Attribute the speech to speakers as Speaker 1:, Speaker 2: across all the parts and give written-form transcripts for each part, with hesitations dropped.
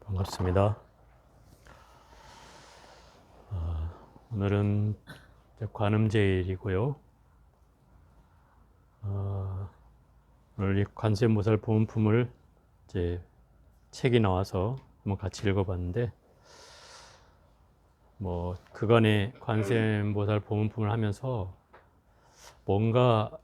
Speaker 1: 반갑습니다. 오늘은 관음제일이고요. 오늘 이 관세음보살 보문품을 이제 책이 나와서 한번 같이 읽어봤는데, 그간의 관세음보살 보문품을 하면서 뭔가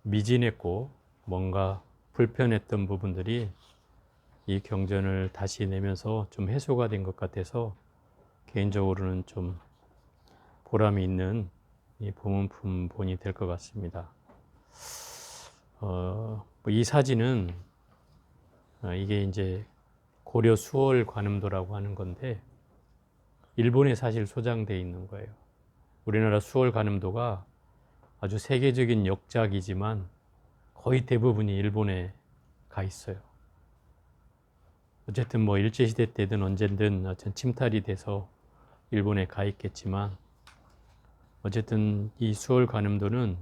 Speaker 1: 미진했고 뭔가 불편했던 부분들이 이 경전을 다시 내면서 좀 해소가 된 것 같아서 개인적으로는 좀 보람이 있는 이 보문품 본이 될 것 같습니다. 이 사진은 이게 이제 고려 수월 관음도라고 하는 건데 일본에 사실 소장되어 있는 거예요. 우리나라 수월 관음도가 아주 세계적인 역작이지만 거의 대부분이 일본에 가 있어요. 어쨌든 일제시대 때든 언제든 침탈이 돼서 일본에 가 있겠지만 어쨌든 이 수월 관음도는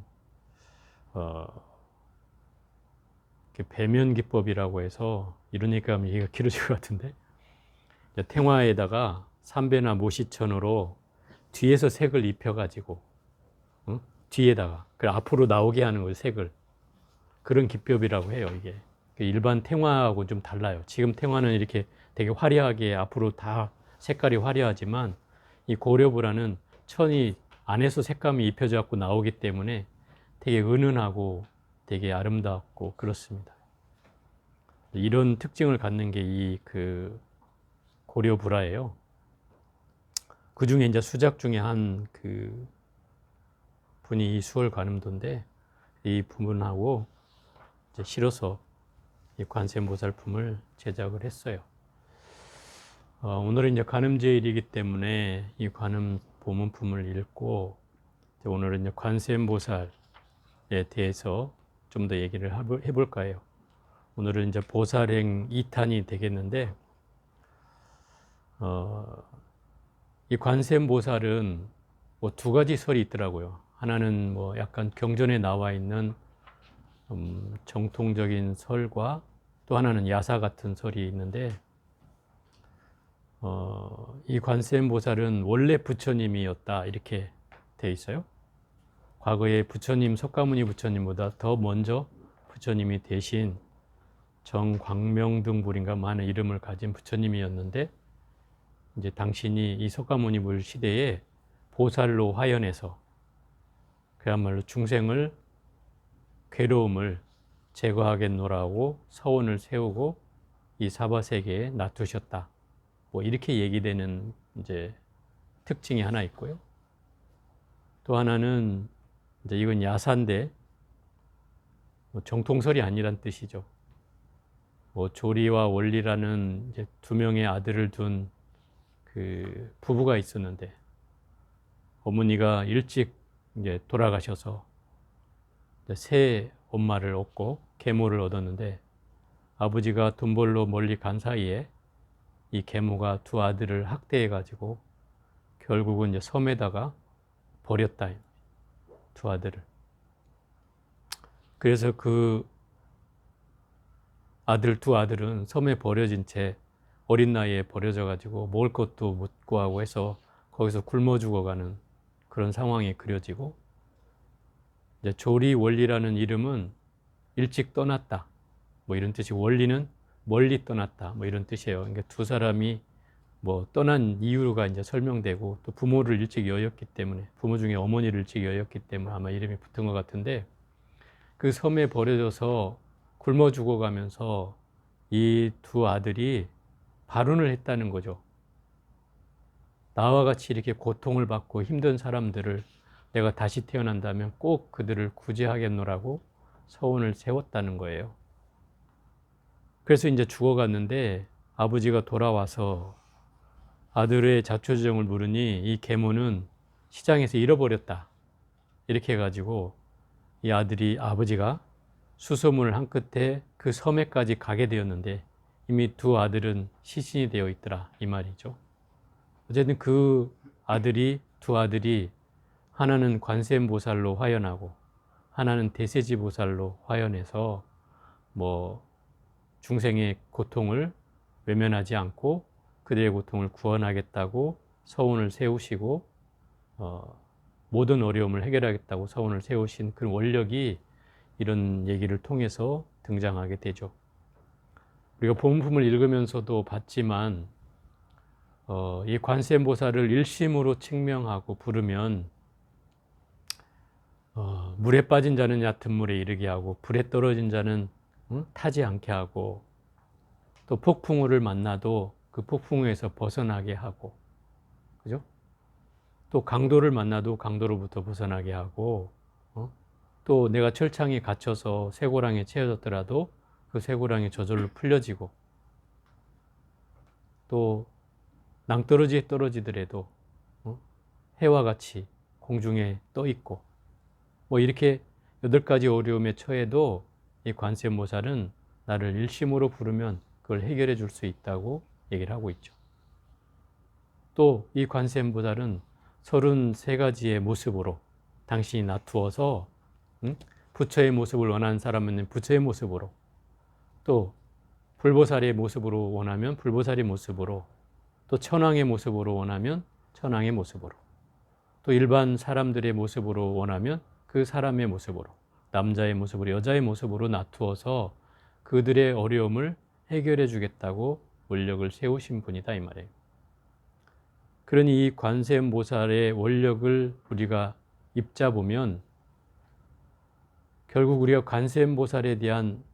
Speaker 1: 배면 기법이라고 해서 이러니까 얘기가 길어질 것 같은데, 탱화에다가 삼배나 모시천으로 뒤에서 색을 입혀가지고 뒤에다가 앞으로 나오게 하는 거예요. 색을. 그런 기법이라고 해요. 이게 일반 탱화하고 좀 달라요. 지금 탱화는 이렇게 되게 화려하게 앞으로 다 색깔이 화려하지만 이 고려불화는 천이 안에서 색감이 입혀져 갖고 나오기 때문에 되게 은은하고 되게 아름답고 그렇습니다. 이런 특징을 갖는 게 이 고려불화예요. 그 중에 이제 수작 중에 한 분이 이 수월 관음도인데 이 부분하고 이제 실어서 이 관세음보살품을 제작을 했어요. 오늘은 이제 관음제일이기 때문에 이 관음 보문품을 읽고 오늘은 이제 관세음보살에 대해서 좀 더 얘기를 해볼까 해요. 오늘은 이제 보살행 2탄이 되겠는데, 이 관세음보살은 두 가지 설이 있더라고요. 하나는 약간 경전에 나와 있는 정통적인 설과 또 하나는 야사 같은 설이 있는데, 이 관세음보살은 원래 부처님이었다 이렇게 돼 있어요. 과거에 부처님, 석가모니 부처님보다 더 먼저 부처님이 대신 정광명등불인가 많은 이름을 가진 부처님이었는데, 이제 당신이 이 석가모니 불 시대에 보살로 화연해서 그야말로 중생을 괴로움을 제거하겠노라고 서원을 세우고 이 사바세계에 놔두셨다. 이렇게 얘기되는 이제 특징이 하나 있고요. 또 하나는 이제 이건 야사인데 정통설이 아니란 뜻이죠. 조리와 원리라는 이제 두 명의 아들을 둔 그 부부가 있었는데 어머니가 일찍 이제 돌아가셔서 새 엄마를 얻고 계모를 얻었는데 아버지가 돈 벌러 멀리 간 사이에 이 계모가 두 아들을 학대해 가지고 결국은 이제 섬에다가 버렸다. 두 아들을. 그래서 그 두 아들은 섬에 버려진 채 어린 나이에 버려져 가지고 먹을 것도 못 구하고 해서 거기서 굶어 죽어가는 그런 상황이 그려지고, 이제 조리 원리라는 이름은 일찍 떠났다 이런 뜻이고, 원리는 멀리 떠났다 이런 뜻이에요. 그러니까 두 사람이 떠난 이유가 이제 설명되고, 또 부모를 일찍 여였기 때문에, 부모 중에 어머니를 일찍 여였기 때문에 아마 이름이 붙은 것 같은데, 그 섬에 버려져서 굶어 죽어가면서 이 두 아들이 발언을 했다는 거죠. 나와 같이 이렇게 고통을 받고 힘든 사람들을 내가 다시 태어난다면 꼭 그들을 구제하겠노라고 서원을 세웠다는 거예요. 그래서 이제 죽어갔는데 아버지가 돌아와서 아들의 자초지종을 물으니 이 계모는 시장에서 잃어버렸다. 이렇게 해가지고 이 아버지가 수소문을 한 끝에 그 섬에까지 가게 되었는데 이미 두 아들은 시신이 되어 있더라 이 말이죠. 어쨌든 두 아들이 하나는 관세음보살로 화연하고 하나는 대세지보살로 화연해서 중생의 고통을 외면하지 않고 그들의 고통을 구원하겠다고 서원을 세우시고 모든 어려움을 해결하겠다고 서원을 세우신 그 원력이 이런 얘기를 통해서 등장하게 되죠. 우리가 본품을 읽으면서도 봤지만 이 관세음보살을 일심으로 칭명하고 부르면 물에 빠진 자는 얕은 물에 이르게 하고 불에 떨어진 자는 타지 않게 하고 또 폭풍우를 만나도 그 폭풍우에서 벗어나게 하고, 그죠? 또 강도를 만나도 강도로부터 벗어나게 하고, 또 내가 철창에 갇혀서 쇠고랑에 채워졌더라도 그 쇠고랑이 저절로 풀려지고, 또 낭떠러지에 떨어지더라도 해와 같이 공중에 떠 있고, 뭐 이렇게 8가지 어려움에 처해도 이 관세음보살은 나를 일심으로 부르면 그걸 해결해 줄 수 있다고 얘기를 하고 있죠. 또 이 관세음보살은 33가지의 모습으로 당신이 나투어서 부처의 모습을 원하는 사람은 부처의 모습으로, 또 불보살의 모습으로 원하면 불보살의 모습으로, 또 천왕의 모습으로 원하면 천왕의 모습으로, 또 일반 사람들의 모습으로 원하면 그 사람의 모습으로, 남자의 모습으로, 여자의 모습으로 나투어서 그들의 어려움을 해결해 주겠다고 원력을 세우신 분이다 이 말이에요. 그러니 이 관세음보살의 원력을 우리가 입자 보면 결국 우리가 관세음보살에 대한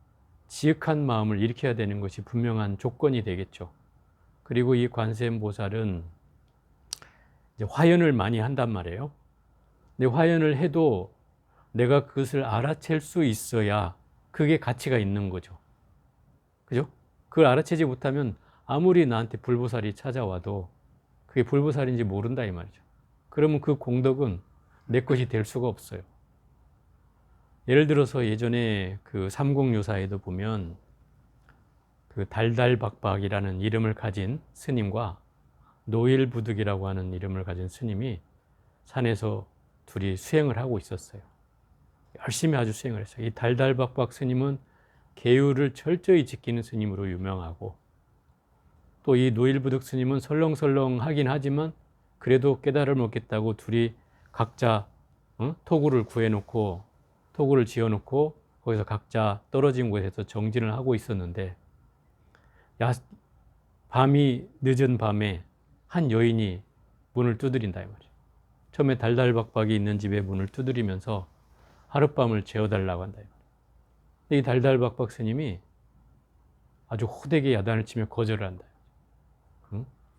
Speaker 1: 지극한 마음을 일으켜야 되는 것이 분명한 조건이 되겠죠. 그리고 이 관세음보살은 이제 화연을 많이 한단 말이에요. 근데 화연을 해도 내가 그것을 알아챌 수 있어야 그게 가치가 있는 거죠. 그죠? 그걸 알아채지 못하면 아무리 나한테 불보살이 찾아와도 그게 불보살인지 모른다 이 말이죠. 그러면 그 공덕은 내 것이 될 수가 없어요. 예를 들어서 예전에 그 삼공요사에도 보면 그 달달박박이라는 이름을 가진 스님과 노일부득이라고 하는 이름을 가진 스님이 산에서 둘이 수행을 하고 있었어요. 열심히 아주 수행을 했어요. 이 달달박박 스님은 계율을 철저히 지키는 스님으로 유명하고, 또 이 노일부득 스님은 설렁설렁하긴 하지만 그래도 깨달음을 얻겠다고 둘이 각자 토구를 구해놓고 토구를 지어놓고 거기서 각자 떨어진 곳에서 정진을 하고 있었는데, 밤이 늦은 밤에 한 여인이 문을 두드린다 이 말이에요. 처음에 달달박박이 있는 집에 문을 두드리면서 하룻밤을 재워달라고 한다 이 말이에요. 이 달달박박 스님이 아주 호되게 야단을 치며 거절을 한다.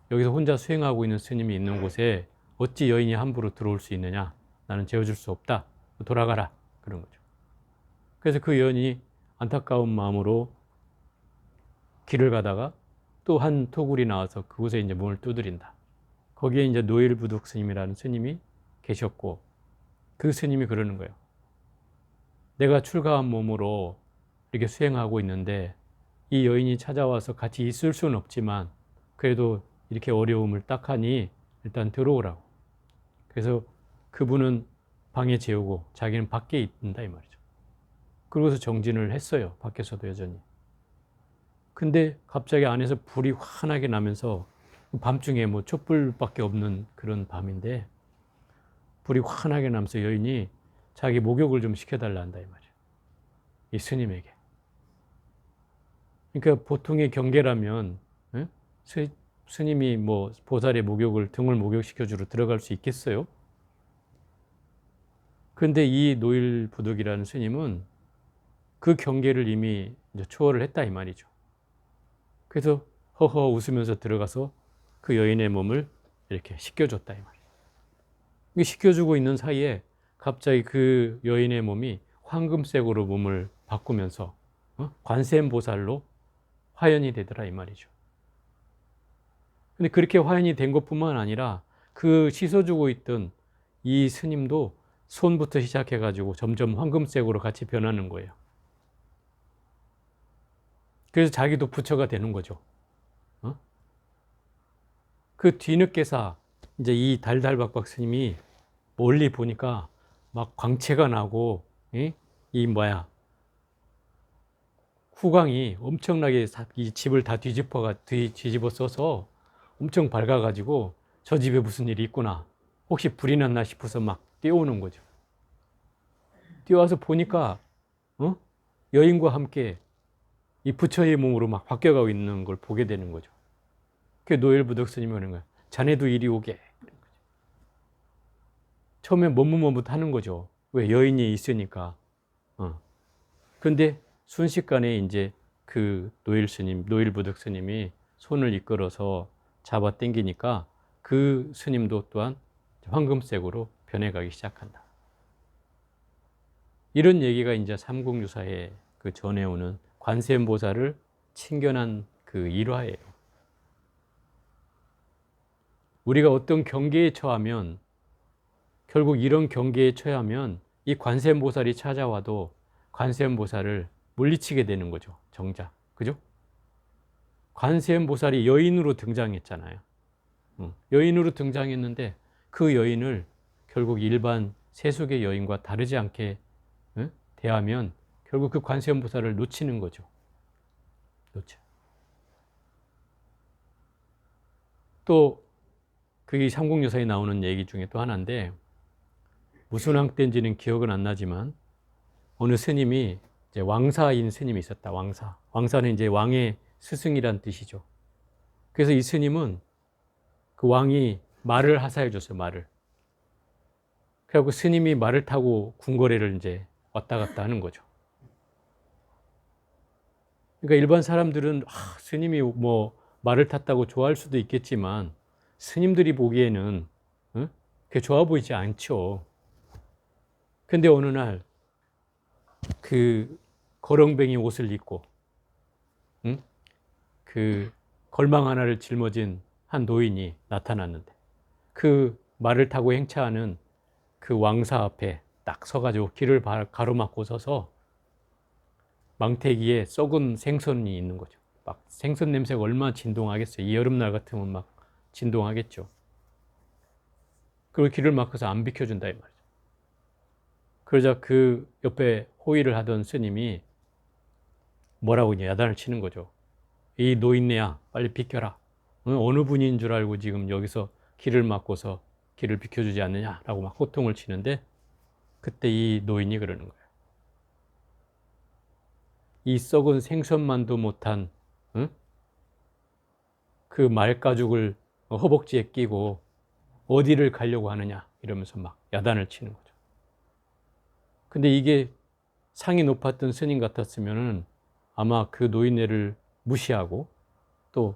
Speaker 1: 여기서 혼자 수행하고 있는 스님이 있는 곳에 어찌 여인이 함부로 들어올 수 있느냐? 나는 재워줄 수 없다. 돌아가라. 그런 거죠. 그래서 그 여인이 안타까운 마음으로 길을 가다가 또 한 토굴이 나와서 그곳에 이제 문을 두드린다. 거기에 이제 노일부득 스님이라는 스님이 계셨고, 그 스님이 그러는 거예요. 내가 출가한 몸으로 이렇게 수행하고 있는데 이 여인이 찾아와서 같이 있을 수는 없지만 그래도 이렇게 어려움을 딱 하니 일단 들어오라고. 그래서 그분은 방에 재우고 자기는 밖에 있는다 이 말이죠. 그러고서 정진을 했어요. 밖에서도 여전히. 근데 갑자기 안에서 불이 환하게 나면서 밤중에 뭐 촛불밖에 없는 그런 밤인데 불이 환하게 나면서 여인이 자기 목욕을 좀 시켜달라 한다 이 말이에요. 이 스님에게. 그러니까 보통의 경계라면 스님이 뭐 보살의 목욕을 등을 목욕시켜주러 들어갈 수 있겠어요? 그런데 이 노일부득이라는 스님은 그 경계를 이미 이제 초월을 했다 이 말이죠. 그래서 허허 웃으면서 들어가서 그 여인의 몸을 이렇게 씻겨줬다 이 말이에요. 씻겨주고 있는 사이에 갑자기 그 여인의 몸이 황금색으로 몸을 바꾸면서 관세음보살로 화연이 되더라 이 말이죠. 근데 그렇게 화연이 된 것뿐만 아니라 그 씻어주고 있던 이 스님도 손부터 시작해가지고 점점 황금색으로 같이 변하는 거예요. 그래서 자기도 부처가 되는 거죠. 그 뒤늦게서 이제 이 달달박박 스님이 멀리 보니까 막 광채가 나고 후광이 엄청나게 이 집을 다 뒤집어 써서 엄청 밝아가지고 저 집에 무슨 일이 있구나. 혹시 불이 났나 싶어서 막 뛰어오는 거죠. 뛰어와서 보니까 여인과 함께 이 부처의 몸으로 막 바뀌어가고 있는 걸 보게 되는 거죠. 그게 노엘부덕 스님이 하는 거야. 자네도 이리 오게. 처음에 머뭇머뭇하는 거죠. 왜? 여인이 있으니까. 그런데 순식간에 이제 그 노엘부덕 스님이 손을 이끌어서 잡아 당기니까 그 스님도 또한 황금색으로 변해가기 시작한다. 이런 얘기가 이제 삼국유사에 그 전해오는 관세음보살을 친견한 그 일화예요. 우리가 어떤 경계에 처하면 결국 이런 경계에 처하면 이 관세음보살이 찾아와도 관세음보살을 물리치게 되는 거죠. 정작. 그죠? 관세음보살이 여인으로 등장했잖아요. 여인으로 등장했는데 그 여인을 결국 일반 세속의 여인과 다르지 않게 대하면 결국 그 관세음보살을 놓치는 거죠. 놓쳐. 또 그게 삼국유사에 나오는 얘기 중에 또 하나인데 무슨 왕 때인지는 기억은 안 나지만 어느 스님이 이제 왕사인 스님이 있었다. 왕사. 왕사는 이제 왕의 스승이란 뜻이죠. 그래서 이 스님은 그 왕이 말을 하사해 줬어요. 말을. 그래갖고 스님이 말을 타고 궁궐에를 이제 왔다 갔다 하는 거죠. 그러니까 일반 사람들은 스님이 뭐 말을 탔다고 좋아할 수도 있겠지만 스님들이 보기에는 그게 좋아 보이지 않죠. 근데 어느 날 그 거렁뱅이 옷을 입고 그 걸망 하나를 짊어진 한 노인이 나타났는데 그 말을 타고 행차하는 그 왕사 앞에 딱 서가지고 길을 가로막고 서서 망태기에 썩은 생선이 있는 거죠. 막 생선 냄새가 얼마나 진동하겠어요. 이 여름날 같으면 막 진동하겠죠. 그리고 길을 막아서 안 비켜준다 이 말이죠. 그러자 그 옆에 호의를 하던 스님이 뭐라고 야단을 치는 거죠. 이 노인네야 빨리 비켜라. 어느 분인 줄 알고 지금 여기서 길을 막고서 길을 비켜주지 않느냐라고 막 호통을 치는데 그때 이 노인이 그러는 거예요. 이 썩은 생선만도 못한 그 말가죽을 허벅지에 끼고 어디를 가려고 하느냐 이러면서 막 야단을 치는 거죠. 근데 이게 상이 높았던 스님 같았으면은 아마 그 노인네를 무시하고 또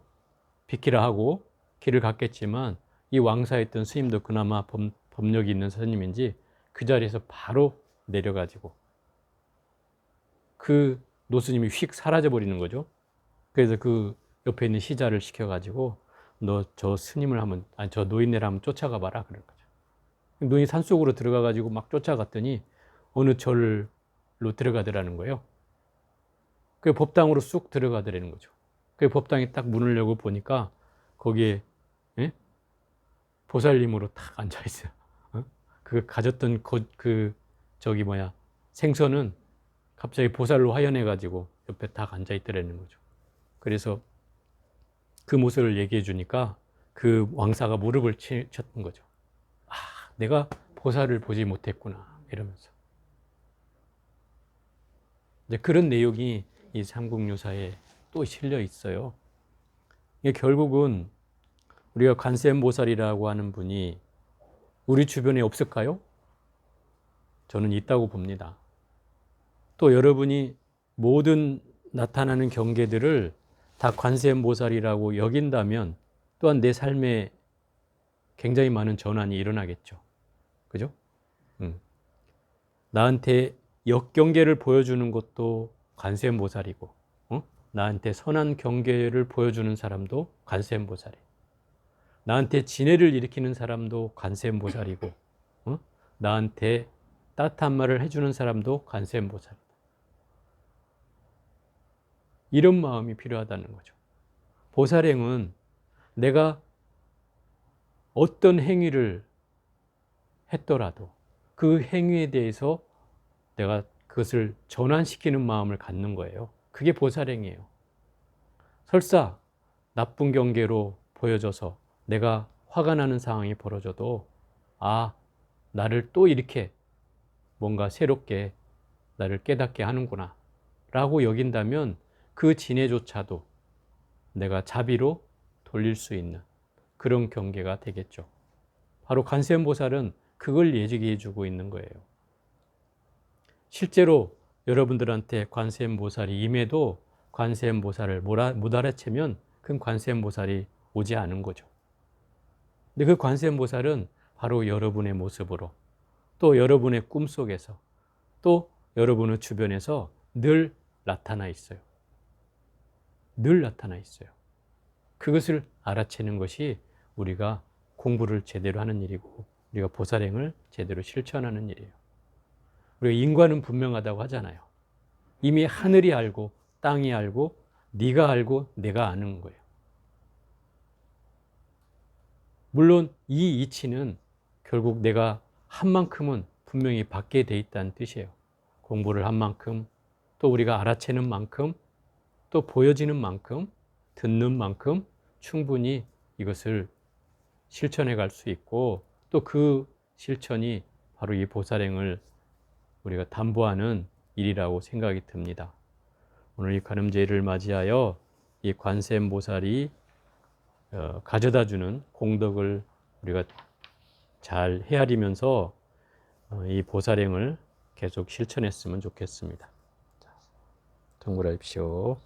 Speaker 1: 비키라 하고 길을 갔겠지만 이 왕사했던 스님도 그나마 법력이 있는 스님인지 그 자리에서 바로 내려가지고 그 노스님이 휙 사라져 버리는 거죠. 그래서 그 옆에 있는 시자를 시켜가지고 너 저 스님을 한번 저 노인네를 한번 쫓아가 봐라 그런 거죠. 노인이 산속으로 들어가가지고 막 쫓아갔더니 어느 절로 들어가더라는 거예요. 그 법당으로 쑥 들어가더라는 거죠. 그 법당에 딱 문을 열고 보니까 거기에 보살님으로 딱 앉아 있어요. 그 가졌던 생선은 갑자기 보살로 화연해가지고 옆에 딱 앉아 있더라는 거죠. 그래서 그 모습을 얘기해 주니까 그 왕사가 무릎을 쳤던 거죠. 내가 보살을 보지 못했구나 이러면서. 이제 그런 내용이 이 삼국유사에 또 실려 있어요. 이게 결국은 우리가 관세음보살이라고 하는 분이 우리 주변에 없을까요? 저는 있다고 봅니다. 또 여러분이 모든 나타나는 경계들을 다 관세음보살이라고 여긴다면 또한 내 삶에 굉장히 많은 전환이 일어나겠죠. 그죠? 나한테 역경계를 보여주는 것도 관세음보살이고 나한테 선한 경계를 보여주는 사람도 관세음보살이에요. 나한테 진해를 일으키는 사람도 관세음보살이고 나한테 따뜻한 말을 해주는 사람도 관세음보살이다. 이런 마음이 필요하다는 거죠. 보살행은 내가 어떤 행위를 했더라도 그 행위에 대해서 내가 그것을 전환시키는 마음을 갖는 거예요. 그게 보살행이에요. 설사 나쁜 경계로 보여줘서 내가 화가 나는 상황이 벌어져도 아, 나를 또 이렇게 뭔가 새롭게 나를 깨닫게 하는구나 라고 여긴다면 그 진해조차도 내가 자비로 돌릴 수 있는 그런 경계가 되겠죠. 바로 관세음보살은 그걸 얘기해 주고 있는 거예요. 실제로 여러분들한테 관세음보살이 임해도 관세음보살을 못 알아채면 그건 관세음보살이 오지 않은 거죠. 근데 그 관세음보살은 바로 여러분의 모습으로 또 여러분의 꿈속에서 또 여러분의 주변에서 늘 나타나 있어요. 늘 나타나 있어요. 그것을 알아채는 것이 우리가 공부를 제대로 하는 일이고 우리가 보살행을 제대로 실천하는 일이에요. 우리가 인과는 분명하다고 하잖아요. 이미 하늘이 알고 땅이 알고 네가 알고 내가 아는 거예요. 물론 이 이치는 결국 내가 한 만큼은 분명히 받게 돼 있다는 뜻이에요. 공부를 한 만큼, 또 우리가 알아채는 만큼, 또 보여지는 만큼, 듣는 만큼 충분히 이것을 실천해 갈 수 있고 또 그 실천이 바로 이 보살행을 우리가 담보하는 일이라고 생각이 듭니다. 오늘 이 간음제를 맞이하여 이 관세음보살이 가져다 주는 공덕을 우리가 잘 헤아리면서 이 보살행을 계속 실천했으면 좋겠습니다. 통불하십시오.